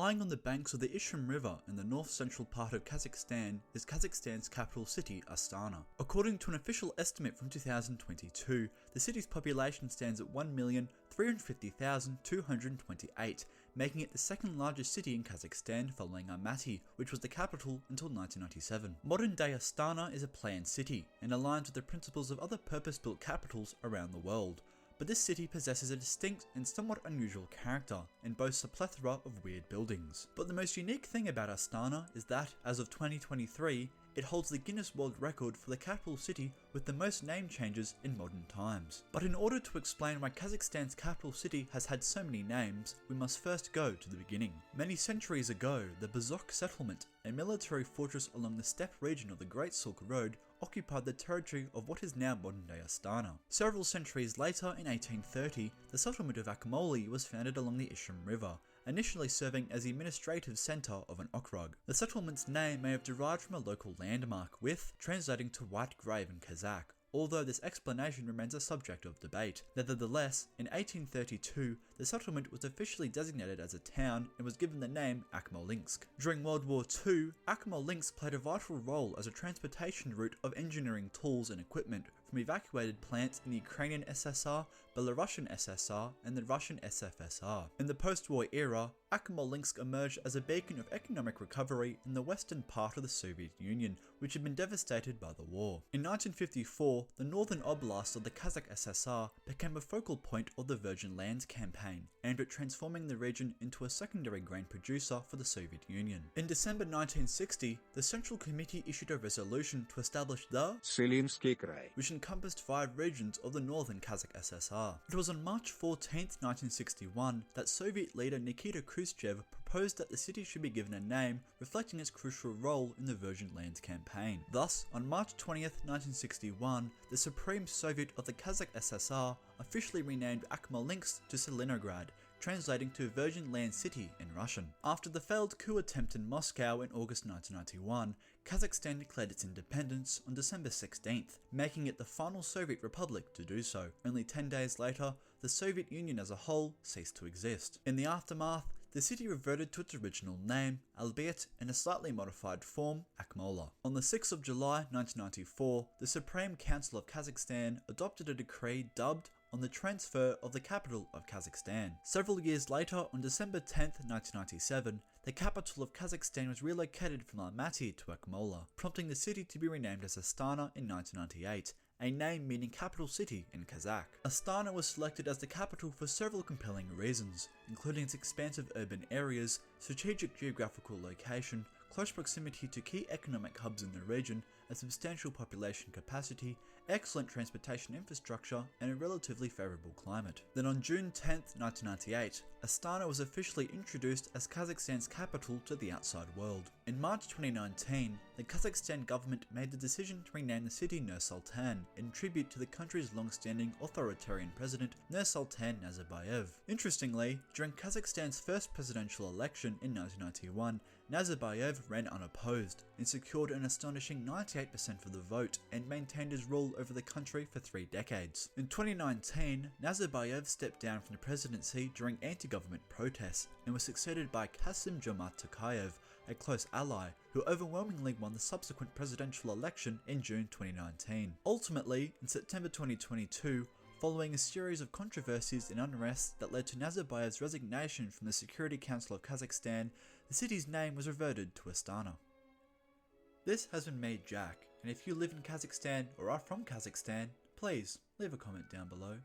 Lying on the banks of the Ishim River in the north-central part of Kazakhstan is Kazakhstan's capital city, Astana. According to an official estimate from 2022, the city's population stands at 1,350,228, making it the second largest city in Kazakhstan following Almaty, which was the capital until 1997. Modern-day Astana is a planned city and aligns with the principles of other purpose-built capitals around the world. But this city possesses a distinct and somewhat unusual character and boasts a plethora of weird buildings. But the most unique thing about Astana is that, as of 2023, it holds the Guinness World Record for the capital city with the most name changes in modern times. But in order to explain why Kazakhstan's capital city has had so many names, we must first go to the beginning. Many centuries ago, the Bazok settlement, a military fortress along the steppe region of the Great Silk Road, occupied the territory of what is now modern-day Astana. Several centuries later, in 1830, the settlement of Akmoli was founded along the Ishim River, initially serving as the administrative centre of an okrug. The settlement's name may have derived from a local landmark, with translating to white grave in Kazakh, although this explanation remains a subject of debate. Nevertheless, in 1832, the settlement was officially designated as a town and was given the name Akmolinsk. During World War II, Akmolinsk played a vital role as a transportation route of engineering tools and equipment from evacuated plants in the Ukrainian SSR, Belarusian SSR, and the Russian SFSR. In the post-war era, Akmolinsk emerged as a beacon of economic recovery in the western part of the Soviet Union, which had been devastated by the war. In 1954, the northern oblast of the Kazakh SSR became a focal point of the Virgin Lands campaign, aimed at transforming the region into a secondary grain producer for the Soviet Union. In December 1960, the Central Committee issued a resolution to establish the Селимский край, which encompassed 5 regions of the northern Kazakh SSR. It was on March 14, 1961, that Soviet leader Nikita Khrushchev proposed that the city should be given a name reflecting its crucial role in the Virgin Lands campaign. Thus, on March 20, 1961, the Supreme Soviet of the Kazakh SSR officially renamed Akmolinsk to Stalingrad, translating to Virgin Land City in Russian. After the failed coup attempt in Moscow in August 1991, Kazakhstan declared its independence on December 16th, making it the final Soviet republic to do so. Only 10 days later, the Soviet Union as a whole ceased to exist. In the aftermath, the city reverted to its original name, albeit in a slightly modified form, Akmola. On the 6th of July 1994, the Supreme Council of Kazakhstan adopted a decree dubbed on the transfer of the capital of Kazakhstan. Several years later, on December 10, 1997, the capital of Kazakhstan was relocated from Almaty to Akmola, prompting the city to be renamed as Astana in 1998, a name meaning capital city in Kazakh. Astana was selected as the capital for several compelling reasons, including its expansive urban areas, strategic geographical location, close proximity to key economic hubs in the region, a substantial population capacity, excellent transportation infrastructure, and a relatively favourable climate. Then on June 10, 1998, Astana was officially introduced as Kazakhstan's capital to the outside world. In March 2019, the Kazakhstan government made the decision to rename the city Nur-Sultan in tribute to the country's long-standing authoritarian president Nur-Sultan Nazarbayev. Interestingly, during Kazakhstan's first presidential election in 1991, Nazarbayev ran unopposed and secured an astonishing 98% of the vote and maintained his rule over the country for 3 decades. In 2019, Nazarbayev stepped down from the presidency during anti-government protests and was succeeded by Kassym-Jomart Tokayev, a close ally, who overwhelmingly won the subsequent presidential election in June 2019. Ultimately, in September 2022, following a series of controversies and unrest that led to Nazarbayev's resignation from the Security Council of Kazakhstan, the city's name was reverted to Astana. This has been me, Jack, and if you live in Kazakhstan or are from Kazakhstan, please leave a comment down below.